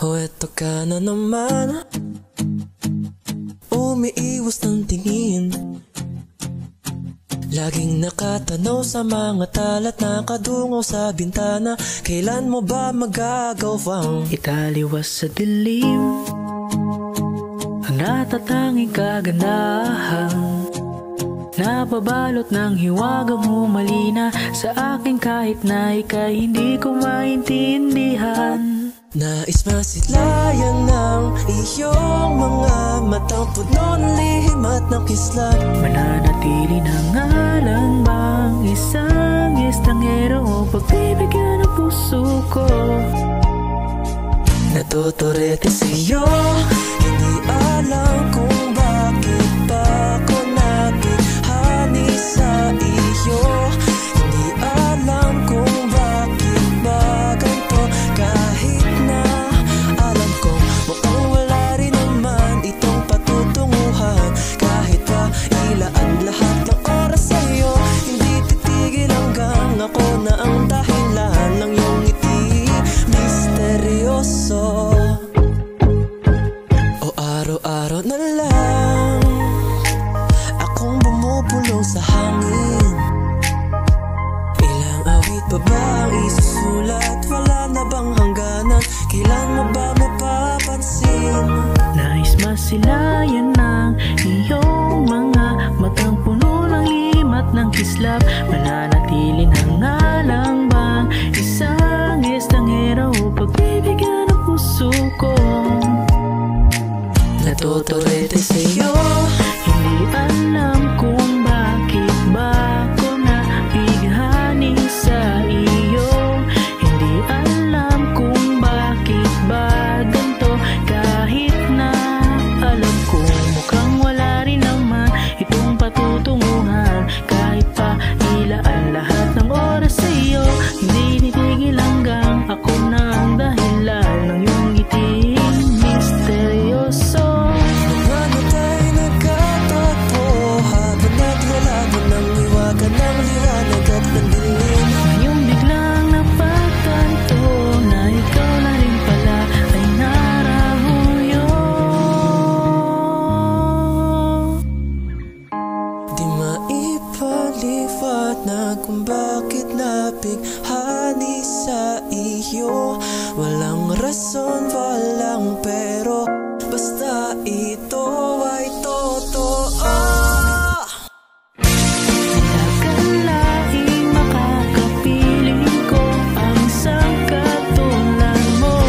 O eto ka na naman, umiiwas ng tingin, laging nakatanaw sa mga talat, nakadungaw sa bintana. Kailan mo ba magagawang italiwas sa dilim ang natatanging kagandahan, napabalot ng hiwagang humalina sa akin kahit na ika'y hindi ko maintindihan. Nais masilayan ng iyong mga matang puno ng lihim at ng kislap. Mananatili na nga lang bang isang estanghero o pagbibigyan ng puso ko? Natuturete sa'yo, hindi alam kung bakit ba ako naghihani sa iyo. Hindi alam kung bakit ba ganito, kahit na alam ko mukhang wala rin naman itong patutunguhan. Kahit pa ilaan lahat ng oras sa'yo, hindi titigil hanggang ako na ang dahilan ng iyong ngiti. Misteryoso, o araw-araw na lang akong bumubulong sa hangin. Ilang awit pa ba ang isusulat? Wala na bang hangganan? Kailan mo ba mapapansin? Nais masilayan ng iyong mga matang puno ng lihim at ng kislap. Mananatili na nga lang bang isang estanghero o pagbibigyan ng puso ko? Natuturete sa'yo, hindi alam kung bakit ba ako nabighani sa iyo. Hindi alam kung bakit ba ganito, kahit na alam ko mukhang wala rin naman itong patutunguhan. Kahit pa ilaan lahat ng oras sa iyo, hindi titigil hanggang ako na ang dahilan ng iyong ngiti. Misteryoso, paano tayo nagkatagpo habang naglalaban ng iwagan ng liwanag at ng dilim? ngayong biglang napatanto na ikaw na rin pala ay narahuyo. Di maipaliwanag kung bakit nabighani sa iyo. Walang rason, walang pero, basta ito ay totoo. Akalaing makakapiling ko ang isang katulad mo.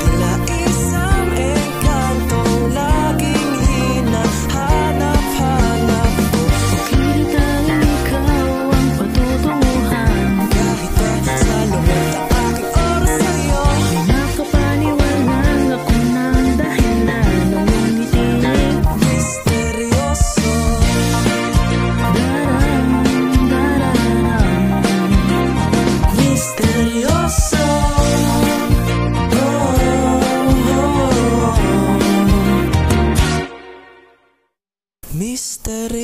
Tila isang engkantong laging hinahanap-hanap ko. Pilit ang ikaw ang patutunguhan. Kahit pa sa lumot ang aking oras sa'yo, Di nakapaniwalang ako ng dahilan ng iyong ngiti. misteryoso. Daram, dararam, Misteryoso, oh, oh, oh. Misteryoso.